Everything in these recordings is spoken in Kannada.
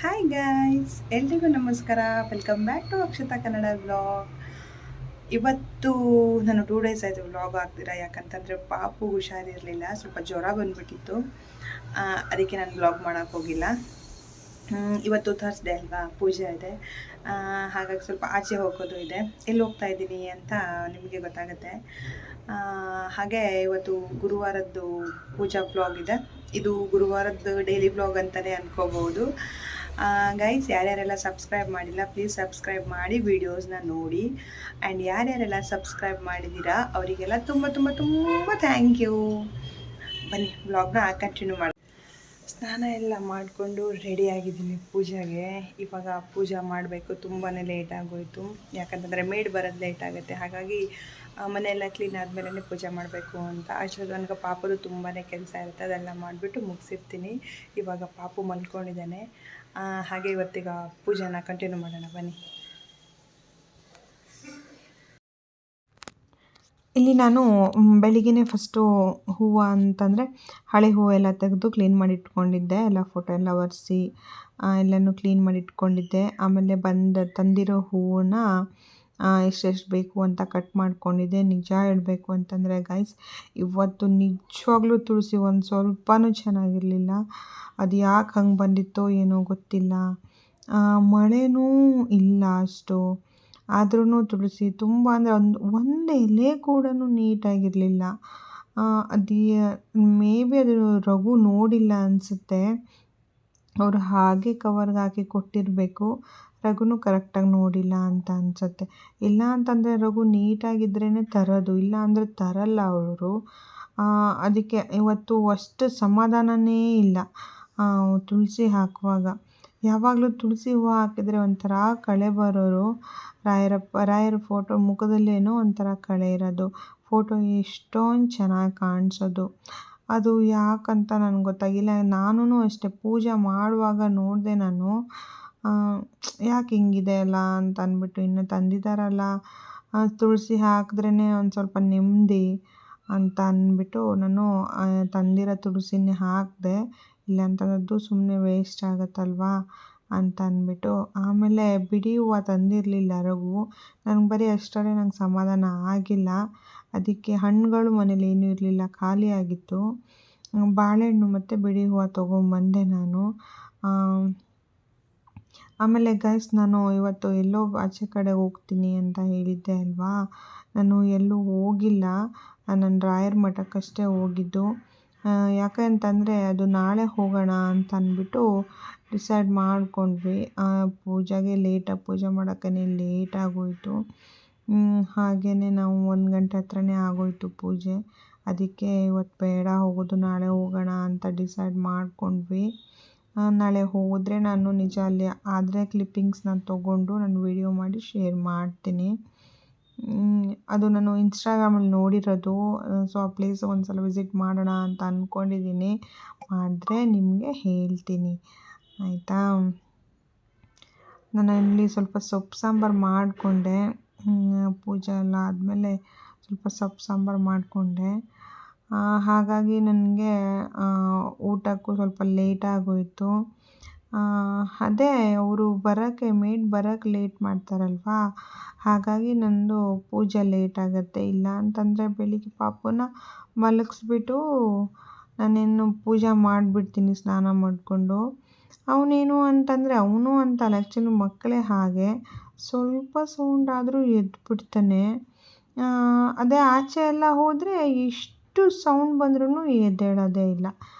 ಹಾಯ್ ಗಾಯ್ಸ್, ಎಲ್ರಿಗೂ ನಮಸ್ಕಾರ. Welcome back to Akshata Kannada vlog. ಇವತ್ತು ನಾನು 2 ಡೇಸ್ ಆಯಿತು ವ್ಲಾಗ್ ಆಗ್ತೀರಾ, ಯಾಕಂತಂದರೆ ಪಾಪು ಹುಷಾರಿರಲಿಲ್ಲ, ಸ್ವಲ್ಪ ಜ್ವರ ಬಂದುಬಿಟ್ಟಿತ್ತು. ಅದಕ್ಕೆ ನಾನು ವ್ಲಾಗ್ ಮಾಡೋಕ್ಕೆ ಹೋಗಿಲ್ಲ. ಇವತ್ತು ಥರ್ಸ್ಡೇ ಅಲ್ವಾ, ಪೂಜೆ ಇದೆ. ಹಾಗಾಗಿ ಸ್ವಲ್ಪ ಆಚೆ ಹೋಗೋದು ಇದೆ. ಎಲ್ಲಿ ಹೋಗ್ತಾ ಇದ್ದೀನಿ ಅಂತ ನಿಮಗೆ ಗೊತ್ತಾಗುತ್ತೆ. ಹಾಗೆ ಇವತ್ತು ಗುರುವಾರದ್ದು ಪೂಜಾ ವ್ಲಾಗ್ ಇದೆ. ಇದು ಗುರುವಾರದ್ದು ಡೈಲಿ ವ್ಲಾಗ್ ಅಂತಲೇ ಅಂದ್ಕೋಬೋದು. ಗೈಸ್, ಯಾರ್ಯಾರೆಲ್ಲ ಸಬ್ಸ್ಕ್ರೈಬ್ ಮಾಡಿಲ್ಲ ಪ್ಲೀಸ್ ಸಬ್ಸ್ಕ್ರೈಬ್ ಮಾಡಿ ವೀಡಿಯೋಸ್ನ ನೋಡಿ. ಆ್ಯಂಡ್ ಯಾರ್ಯಾರೆಲ್ಲ ಸಬ್ಸ್ಕ್ರೈಬ್ ಮಾಡಿದ್ದೀರಾ ಅವರಿಗೆಲ್ಲ ತುಂಬ ತುಂಬ ತುಂಬ ಥ್ಯಾಂಕ್ ಯು. ಬನ್ನಿ ವ್ಲಾಗ್ನ ಕಂಟಿನ್ಯೂ ಮಾಡಿ. ಸ್ನಾನ ಎಲ್ಲ ಮಾಡಿಕೊಂಡು ರೆಡಿಯಾಗಿದ್ದೀನಿ ಪೂಜೆಗೆ. ಇವಾಗ ಪೂಜೆ ಮಾಡಬೇಕು. ತುಂಬಾ ಲೇಟ್ ಆಗೋಯಿತು, ಯಾಕಂತಂದರೆ ಮೇಡ್ ಬರೋದು ಲೇಟ್ ಆಗುತ್ತೆ. ಹಾಗಾಗಿ ಮನೆಯೆಲ್ಲ ಕ್ಲೀನ್ ಆದಮೇಲೆ ಪೂಜೆ ಮಾಡಬೇಕು ಅಂತ. ಅಷ್ಟೊಂದು ನನಗೆ ಪಾಪದು ತುಂಬಾ ಕೆಲಸ ಇರುತ್ತೆ, ಅದೆಲ್ಲ ಮಾಡಿಬಿಟ್ಟು ಮುಗಿಸಿರ್ತೀನಿ. ಇವಾಗ ಪಾಪು ಮಲ್ಕೊಂಡಿದ್ದಾನೆ. ಹಾಗೆ ಇವತ್ತೀಗ ಪೂಜೆನ ಕಂಟಿನ್ಯೂ ಮಾಡೋಣ ಬನ್ನಿ. ಇಲ್ಲಿ ನಾನು ಬೆಳಿಗ್ಗೆ ಫಸ್ಟು ಹೂವು ಅಂತಂದರೆ ಹಳೆ ಹೂವೆಲ್ಲ ತೆಗೆದು ಕ್ಲೀನ್ ಮಾಡಿ ಇಟ್ಕೊಂಡಿದ್ದೆ. ಎಲ್ಲ ಫೋಟೋ ಎಲ್ಲ ಒರೆಸಿ ಎಲ್ಲನೂ ಕ್ಲೀನ್ ಮಾಡಿ ಇಟ್ಕೊಂಡಿದ್ದೆ. ಆಮೇಲೆ ತಂದಿರೋ ಹೂವನ್ನ ಎಷ್ಟೆಷ್ಟು ಬೇಕು ಅಂತ ಕಟ್ ಮಾಡ್ಕೊಂಡಿದ್ದೆ. ನಿಜ ಹೇಳಬೇಕು ಅಂತಂದರೆ ಗೈಸ್, ಇವತ್ತು ನಿಜವಾಗ್ಲೂ ತುಳಸಿ ಒಂದು ಸ್ವಲ್ಪನೂ ಚೆನ್ನಾಗಿರಲಿಲ್ಲ. ಅದು ಯಾಕೆ ಹಂಗೆ ಬಂದಿತ್ತೋ ಏನೋ ಗೊತ್ತಿಲ್ಲ. ಮಳೆನೂ ಇಲ್ಲ ಅಷ್ಟು, ಆದ್ರೂ ತುಳಸಿ ತುಂಬ ಅಂದರೆ ಒಂದು ಎಲೆ ಕೂಡ ನೀಟಾಗಿರಲಿಲ್ಲ. ಅದು ಮೇ ಬಿ ಅದು ರಘು ನೋಡಿಲ್ಲ ಅನಿಸುತ್ತೆ. ಅವರು ಹಾಗೆ ಕವರ್ಗೆ ಹಾಕಿ ಕೊಟ್ಟಿರಬೇಕು. ರಘುನೂ ಕರೆಕ್ಟಾಗಿ ನೋಡಿಲ್ಲ ಅಂತ ಅನಿಸುತ್ತೆ. ಇಲ್ಲ ಅಂತಂದರೆ ರಘು ನೀಟಾಗಿದ್ರೇ ತರೋದು, ಇಲ್ಲ ಅಂದರೆ ತರಲ್ಲ ಅವರು. ಅದಕ್ಕೆ ಇವತ್ತು ಅಷ್ಟು ಸಮಾಧಾನವೇ ಇಲ್ಲ ತುಳಸಿ ಹಾಕುವಾಗ. ಯಾವಾಗಲೂ ತುಳಸಿ ಹೂವು ಹಾಕಿದರೆ ಒಂಥರ ಕಳೆ ಬರೋರು. ರಾಯರ ಫೋಟೋ ಮುಖದಲ್ಲೇನೋ ಒಂಥರ ಕಳೆ ಇರೋದು. ಫೋಟೋ ಎಷ್ಟೊಂದು ಚೆನ್ನಾಗಿ ಕಾಣಿಸೋದು. ಅದು ಯಾಕಂತ ನನಗೆ ಗೊತ್ತಾಗಿಲ್ಲ. ನಾನೂ ಅಷ್ಟೇ ಪೂಜೆ ಮಾಡುವಾಗ ನೋಡಿದೆ ನಾನು, ಯಾಕೆ ಹಿಂಗಿದೆ ಅಲ್ಲ ಅಂತ ಅಂದ್ಬಿಟ್ಟು. ಇನ್ನು ತಂದಿದ್ದಾರಲ್ಲ, ತುಳಸಿ ಹಾಕಿದ್ರೇ ಒಂದು ಸ್ವಲ್ಪ ನೆಮ್ಮದಿ ಅಂತ ಅಂದ್ಬಿಟ್ಟು ನಾನು ತಂದಿರೋ ತುಳಸಿನೇ ಹಾಕಿದೆ. ಇಲ್ಲಾಂತಂದು ಸುಮ್ಮನೆ ವೇಸ್ಟ್ ಆಗುತ್ತಲ್ವಾ ಅಂತ ಅಂದ್ಬಿಟ್ಟು. ಆಮೇಲೆ ಬಿಡಿ ಹೂವು ತಂದಿರಲಿಲ್ಲ ರಘು. ನನಗೆ ಬರೀ ಅಷ್ಟರಲ್ಲೇ ನಂಗೆ ಸಮಾಧಾನ ಆಗಿಲ್ಲ. ಅದಕ್ಕೆ ಹಣ್ಣುಗಳು ಮನೇಲಿ ಏನೂ ಇರಲಿಲ್ಲ, ಖಾಲಿ ಆಗಿತ್ತು. ಬಾಳೆಹಣ್ಣು ಮತ್ತು ಬಿಡಿ ಹೂವು ತೊಗೊಂಬಂದೆ ನಾನು. ಆಮೇಲೆ ಗೈಸ್, ನಾನು ಇವತ್ತು ಎಲ್ಲೋ ಆಚೆ ಕಡೆ ಹೋಗ್ತೀನಿ ಅಂತ ಹೇಳಿದ್ದೆ ಅಲ್ವಾ, ನಾನು ಎಲ್ಲೂ ಹೋಗಿಲ್ಲ. ನಾನು ರಾಯರ ಮಠಕ್ಕಷ್ಟೇ ಹೋಗಿದ್ದು. ಯಾಕೆ ಅಂತಂದರೆ ಅದು ನಾಳೆ ಹೋಗೋಣ ಅಂತ ಅಂದ್ಬಿಟ್ಟು ಡಿಸೈಡ್ ಮಾಡ್ಕೊಂಡ್ವಿ. ಪೂಜೆಗೆ ಲೇಟಾಗಿ ಪೂಜೆ ಮಾಡೋಕ್ಕೇ ಲೇಟಾಗೋಯಿತು. ಹಾಗೆಯೇ ನಾವು 1 ಗಂಟೆ ಹತ್ರನೇ ಆಗೋಯಿತು ಪೂಜೆ. ಅದಕ್ಕೆ ಇವತ್ತು ಬೇಡ ಹೋಗೋದು, ನಾಳೆ ಹೋಗೋಣ ಅಂತ ಡಿಸೈಡ್ ಮಾಡ್ಕೊಂಡ್ವಿ. ನಾಳೆ ಹೋದರೆ ನಾನು ನಿಜ ಅಲ್ಲಿ ಆದರೆ ಕ್ಲಿಪ್ಪಿಂಗ್ಸ್ನ ತೊಗೊಂಡು ನಾನು ವಿಡಿಯೋ ಮಾಡಿ ಶೇರ್ ಮಾಡ್ತೀನಿ. ಅದು ನಾನು ಇನ್ಸ್ಟಾಗ್ರಾಮಲ್ಲಿ ನೋಡಿರೋದು. ಸೊ ಆ ಪ್ಲೇಸ್ ಒಂದು ಸಲ ವಿಸಿಟ್ ಮಾಡೋಣ ಅಂತ ಅಂದ್ಕೊಂಡಿದ್ದೀನಿ. ಆದರೆ ನಿಮಗೆ ಹೇಳ್ತೀನಿ ಆಯಿತಾ. ನಾನು ಇಲ್ಲಿ ಸ್ವಲ್ಪ ಸೊಪ್ಪು ಸಾಂಬಾರು ಮಾಡಿಕೊಂಡೆ. ಪೂಜೆ ಎಲ್ಲ ಆದಮೇಲೆ ಸ್ವಲ್ಪ ಸೊಪ್ಪು ಸಾಂಬಾರು ಮಾಡಿಕೊಂಡೆ. ಹಾಗಾಗಿ ನನಗೆ ಊಟಕ್ಕೂ ಸ್ವಲ್ಪ ಲೇಟಾಗೋಯಿತು. ಅದೇ ಅವರು ಮೇಡ್ ಬರೋಕ್ಕೆ ಲೇಟ್ ಮಾಡ್ತಾರಲ್ವಾ, ಹಾಗಾಗಿ ನನ್ನದು ಪೂಜೆ ಲೇಟ್ ಆಗುತ್ತೆ. ಇಲ್ಲ ಅಂತಂದರೆ ಬೆಳಿಗ್ಗೆ ಪಾಪುನ ಮಲಗಿಸ್ಬಿಟ್ಟು ನಾನೇನು ಪೂಜೆ ಮಾಡಿಬಿಡ್ತೀನಿ ಸ್ನಾನ ಮಾಡಿಕೊಂಡು. ಅವನೇನು ಅಂತಂದರೆ ಅವನು ಅಂತಲ್ಲ, ಆ್ಯಕ್ಚುಲಿ ಮಕ್ಕಳೇ ಹಾಗೆ, ಸ್ವಲ್ಪ ಸೌಂಡ್ ಆದರೂ ಎದ್ಬಿಡ್ತಾನೆ. ಅದೇ ಆಚೆ ಎಲ್ಲ ಹೋದರೆ ಎಷ್ಟು ಸೌಂಡ್ ಬಂದ್ರೂ ಎದ್ದೇಳೋದೇ ಇಲ್ಲ.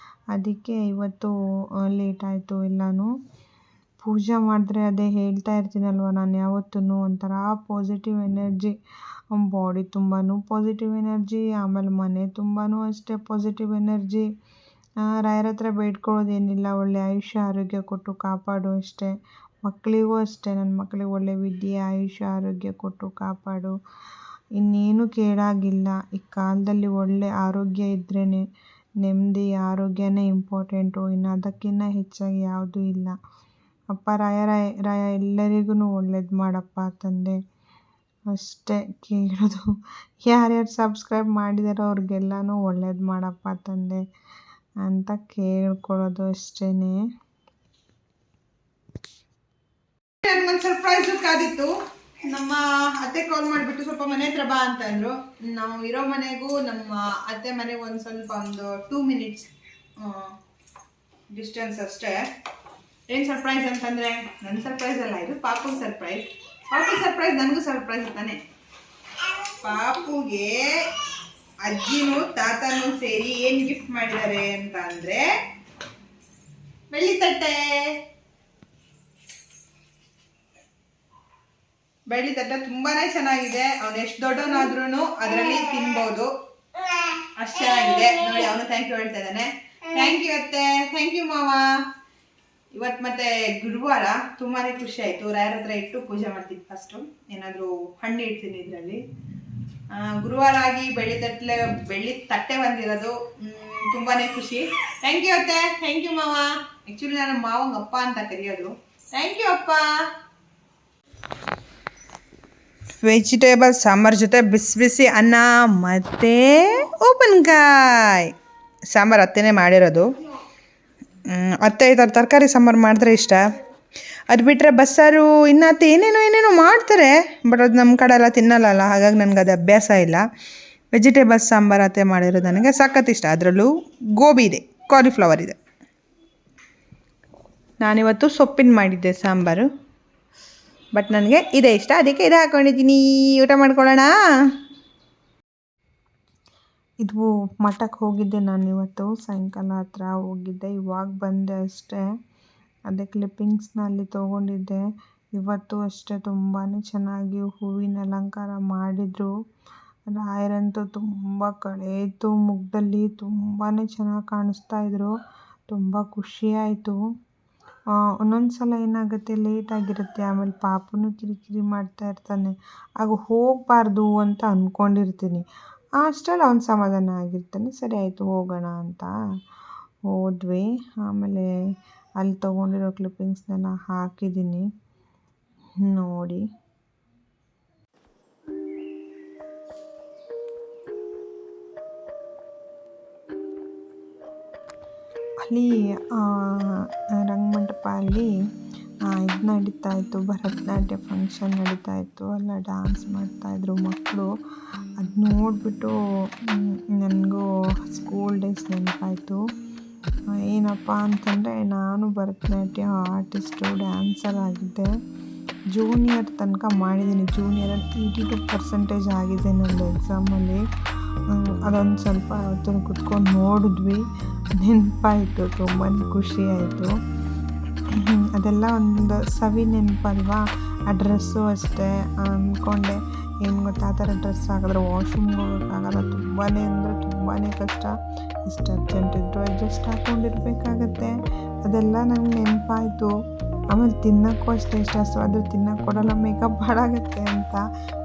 ಅದಕ್ಕೆ ಇವತ್ತು ಲೇಟ್ ಆಯಿತು ಎಲ್ಲನೂ. ಪೂಜೆ ಮಾಡಿದ್ರೆ ಅದೇ ಹೇಳ್ತಾ ಇರ್ತೀನಲ್ವ ನಾನು ಯಾವತ್ತೂ, ಒಂಥರ ಪಾಸಿಟಿವ್ ಎನರ್ಜಿ, ಬಾಡಿ ತುಂಬಾ ಪಾಸಿಟಿವ್ ಎನರ್ಜಿ, ಆಮೇಲೆ ಮನೆ ತುಂಬಾ ಅಷ್ಟೇ ಪಾಸಿಟಿವ್ ಎನರ್ಜಿ. ರಾಯರ ಹತ್ರ ಬೇಡ್ಕೊಳ್ಳೋದೇನಿಲ್ಲ, ಒಳ್ಳೆ ಆಯುಷ್ಯ ಆರೋಗ್ಯ ಕೊಟ್ಟು ಕಾಪಾಡು ಅಷ್ಟೇ. ಮಕ್ಕಳಿಗೂ ಅಷ್ಟೇ, ನನ್ನ ಮಕ್ಕಳಿಗೆ ಒಳ್ಳೆ ವಿದ್ಯೆ ಆಯುಷ್ಯ ಆರೋಗ್ಯ ಕೊಟ್ಟು ಕಾಪಾಡು. ಇನ್ನೇನು ಕೇಳಾಗಿಲ್ಲ. ಈ ಕಾಲದಲ್ಲಿ ಒಳ್ಳೆ ಆರೋಗ್ಯ ಇದ್ರೇ ನೆಮ್ಮದಿ, ಆರೋಗ್ಯನೇ ಇಂಪಾರ್ಟೆಂಟು. ಇನ್ನು ಅದಕ್ಕಿಂತ ಹೆಚ್ಚಾಗಿ ಯಾವುದೂ ಇಲ್ಲ. ಅಪ್ಪ ರಾಯ ಎಲ್ಲರಿಗೂ ಒಳ್ಳೇದು ಮಾಡಪ್ಪ ತಂದೆ, ಅಷ್ಟೇ ಕೇಳೋದು. ಯಾರ್ಯಾರು ಸಬ್ಸ್ಕ್ರೈಬ್ ಮಾಡಿದಾರೋ ಅವ್ರಿಗೆಲ್ಲನೂ ಒಳ್ಳೇದು ಮಾಡಪ್ಪ ತಂದೆ ಅಂತ ಕೇಳ್ಕೊಳ್ಳೋದು ಅಷ್ಟೇ. ನನಗೊಂದು ಸರ್ಪ್ರೈಸ್ ಕಾದಿತ್ತು. ನಮ್ಮ ಅತ್ತೆ ಕಾಲ್ ಮಾಡಿಬಿಟ್ಟು ಸ್ವಲ್ಪ ಮನೆ ಹತ್ರ ಬಾ ಅಂತ ಅಂದರು. ನಾವು ಇರೋ ಮನೆಗೂ ನಮ್ಮ ಅತ್ತೆ ಮನೆಗೂ ಒಂದು ಸ್ವಲ್ಪ ಒಂದು 2 ಮಿನಿಟ್ಸ್ ಡಿಸ್ಟೆನ್ಸ್ ಅಷ್ಟೇ. ಏನು ಸರ್ಪ್ರೈಸ್ ಅಂತಂದರೆ ನನ್ನ ಸರ್ಪ್ರೈಸ್ ಅಲ್ಲ, ಇದು ಪಾಪು ಸರ್ಪ್ರೈಸ್. ಪಾಪು ಸರ್ಪ್ರೈಸ್ ನನಗೂ ಸರ್ಪ್ರೈಸ್ ತಾನೆ. ಪಾಪುಗೆ ಅಜ್ಜಿನೂ ತಾತನೂ ಸೇರಿ ಏನು ಗಿಫ್ಟ್ ಮಾಡಿದ್ದಾರೆ ಅಂತ ಅಂದರೆ ಬೆಳ್ಳಿ ತಟ್ಟೆ. ಬೆಳ್ಳಿ ತಟ್ಟೆ ತುಂಬಾನೇ ಚೆನ್ನಾಗಿದೆ. ಅವನು ಎಷ್ಟು ದೊಡ್ಡವನಾದ್ರೂ ಅದರಲ್ಲಿ ತಿನ್ಬೋದು, ಅಷ್ಟು ಚೆನ್ನಾಗಿದೆ. ನೋಡಿ ಅವನು ಥ್ಯಾಂಕ್ ಯು ಹೇಳ್ತಾ ಇದ್ದಾನೆ. ಥ್ಯಾಂಕ್ ಯು ಅತ್ತೆ, ಥ್ಯಾಂಕ್ ಯು ಮಾವ. ಇವತ್ತು ಮತ್ತೆ ಗುರುವಾರ ತುಂಬಾನೇ ಖುಷಿ ಆಯ್ತು. ರಾಯರ ಹತ್ರ ಇಟ್ಟು ಪೂಜೆ ಮಾಡ್ತೀನಿ. ಫಸ್ಟು ಏನಾದರೂ ಹಣ್ಣು ಇಡ್ತೀನಿ ಇದರಲ್ಲಿ. ಗುರುವಾರ ಆಗಿ ಬೆಳ್ಳಿ ತಟ್ಟೆ ಬಂದಿರೋದು ತುಂಬಾನೇ ಖುಷಿ. ಥ್ಯಾಂಕ್ ಯು ಅತ್ತೆ, ಥ್ಯಾಂಕ್ ಯು ಮಾವ. ಆ್ಯಕ್ಚುಲಿ ನಾನು ಮಾವಂಗ ಅಪ್ಪ ಅಂತ ಕರೆಯೋದು. ಥ್ಯಾಂಕ್ ಯು ಅಪ್ಪ. ವೆಜಿಟೇಬಲ್ ಸಾಂಬಾರು ಜೊತೆ ಬಿಸಿ ಬಿಸಿ ಅನ್ನ ಮತ್ತು ಉಪ್ಪಿನಕಾಯಿ. ಸಾಂಬಾರು ಅತ್ತೆನೇ ಮಾಡಿರೋದು. ಅತ್ತೆ ಈ ಥರ ತರಕಾರಿ ಸಾಂಬಾರು ಮಾಡಿದ್ರೆ ಇಷ್ಟ. ಅದು ಬಿಟ್ಟರೆ ಬಸ್ಸಾರು ಇನ್ನು ಅತ್ತೆ ಏನೇನೋ ಮಾಡ್ತಾರೆ, ಬಟ್ ಅದು ನಮ್ಮ ಕಡೆ ಎಲ್ಲ ತಿನ್ನಲ್ಲ, ಹಾಗಾಗಿ ನನಗೆ ಅದು ಅಭ್ಯಾಸ ಇಲ್ಲ. ವೆಜಿಟೇಬಲ್ಸ್ ಸಾಂಬಾರು ಅತ್ತೆ ಮಾಡಿರೋದು ನನಗೆ ಸಖತ್ ಇಷ್ಟ. ಅದರಲ್ಲೂ ಗೋಬಿ ಇದೆ, ಕಾಲಿಫ್ಲವರ್ ಇದೆ. ನಾನಿವತ್ತು ಸೊಪ್ಪಿನ ಮಾಡಿದ್ದೆ ಸಾಂಬಾರು, ಬಟ್ ನನಗೆ ಇದೇ ಇಷ್ಟ, ಅದಕ್ಕೆ ಇದೇ ಹಾಕ್ಕೊಂಡಿದ್ದೀನಿ. ಊಟ ಮಾಡ್ಕೊಳ್ಳೋಣ. ಇದು ಮಠಕ್ಕೆ ಹೋಗಿದ್ದೆ ನಾನು ಇವತ್ತು ಸಾಯಂಕಾಲ ಹತ್ರ ಹೋಗಿದ್ದೆ. ಇವಾಗ ಬಂದೆ ಅಷ್ಟೇ. ಅದೇ ಕ್ಲಿಪ್ಪಿಂಗ್ಸ್ನ ಅಲ್ಲಿ ತೊಗೊಂಡಿದ್ದೆ. ಇವತ್ತು ಅಷ್ಟೇ ತುಂಬಾ ಚೆನ್ನಾಗಿ ಹೂವಿನ ಅಲಂಕಾರ ಮಾಡಿದರು. ರಾಯರಂತೂ ತುಂಬ ಕಳೆಯಿತು ಮುಖದಲ್ಲಿ, ತುಂಬಾ ಚೆನ್ನಾಗಿ ಕಾಣಿಸ್ತಾ ಇದ್ರು. ತುಂಬ ಖುಷಿಯಾಯಿತು. ಒಂದೊಂದು ಸಲ ಏನಾಗುತ್ತೆ, ಲೇಟಾಗಿರುತ್ತೆ, ಆಮೇಲೆ ಪಾಪುನು ಕಿರಿಕಿರಿ ಮಾಡ್ತಾ ಇರ್ತಾನೆ, ಆಗ ಹೋಗಬಾರ್ದು ಅಂತ ಅಂದ್ಕೊಂಡಿರ್ತೀನಿ. ಅಷ್ಟರಲ್ಲಿ ಅವ್ನು ಸಮಾಧಾನ ಆಗಿರ್ತಾನೆ. ಸರಿ ಆಯಿತು ಹೋಗೋಣ ಅಂತ ಹೋದ್ವಿ. ಆಮೇಲೆ ಅಲ್ಲಿ ತೊಗೊಂಡಿರೋ ಕ್ಲಿಪ್ಪಿಂಗ್ಸ್ನೆಲ್ಲ ಹಾಕಿದ್ದೀನಿ ನೋಡಿ. ಅಲ್ಲಿ ರಂಗಮಂಟಪ ಅಲ್ಲಿ ಇದು ನಡೀತಾ ಇತ್ತು, ಭರತನಾಟ್ಯ ಫಂಕ್ಷನ್ ನಡೀತಾ ಇತ್ತು. ಎಲ್ಲ ಡ್ಯಾನ್ಸ್ ಮಾಡ್ತಾಯಿದ್ರು ಮಕ್ಕಳು. ಅದು ನೋಡಿಬಿಟ್ಟು ನನಗೂ ಸ್ಕೂಲ್ ಡೇಸ್ ನೆನಪಾಯಿತು. ಏನಪ್ಪ ಅಂತಂದರೆ ನಾನು ಭರತನಾಟ್ಯ ಆರ್ಟಿಸ್ಟು, ಡ್ಯಾನ್ಸರ್ ಆಗಿದ್ದೆ. ಜೂನಿಯರ್ ತನಕ ಮಾಡಿದ್ದೀನಿ. ಜೂನಿಯರಲ್ಲಿ 82% ಆಗಿದೆ ನಂದು ಎಕ್ಸಾಮಲ್ಲಿ. ಅದೊಂದು ಸ್ವಲ್ಪ ಅವತ್ತು ಕುತ್ಕೊಂಡು ನೋಡಿದ್ವಿ, ನೆನಪಾಯಿತು, ತುಂಬಾ ಖುಷಿ ಆಯಿತು. ಅದೆಲ್ಲ ಒಂದು ಸವಿ ನೆನಪಲ್ವಾ. ಆ ಡ್ರೆಸ್ಸು ಅಷ್ಟೇ ಅಂದ್ಕೊಂಡೆ, ಏನು ಗೊತ್ತಾ, ಆ ಥರ ಡ್ರೆಸ್ ಹಾಕಿದ್ರೆ ವಾಶ್ರೂಮ್ಗೆ ಹೋಗೋಕ್ಕಾಗಲ್ಲ, ತುಂಬಾ ಅಂದರೆ ತುಂಬಾ ಕಷ್ಟ. ಎಷ್ಟು ಅರ್ಜೆಂಟ್ ಇದ್ದರೂ ಅಡ್ಜಸ್ಟ್ ಹಾಕ್ಕೊಂಡಿರ್ಬೇಕಾಗತ್ತೆ. ಅದೆಲ್ಲ ನಂಗೆ ನೆನಪಾಯಿತು. ಆಮೇಲೆ ತಿನ್ನೋಕ್ಕೂ ಅಷ್ಟೇ ಇಷ್ಟ, ಆದರೂ ತಿನ್ನೋಕ್ಕೆ ಕೊಡೋಲ್ಲ, ಮೇಕಪ್ ಹಾಳಾಗುತ್ತೆ ಅಂತ.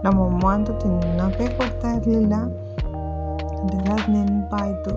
ನಮ್ಮಮ್ಮ ಅಂತೂ ತಿನ್ನೋಕ್ಕೆ ಕೊಡ್ತಾ ಇರಲಿಲ್ಲ. ಅದೆಲ್ಲ ನೆನಪಾಯಿತು.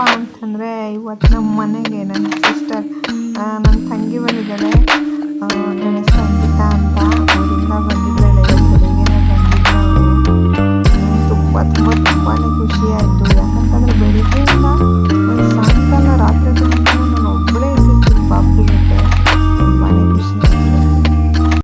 ಅಂತಂದರೆ ಇವತ್ತು ನಮ್ಮ ಮನೆಗೆ ನನ್ನ ಸಿಸ್ಟರ್ ನನ್ನ ತಂಗಿ ಬಂದಿದ್ದಾಳೆ.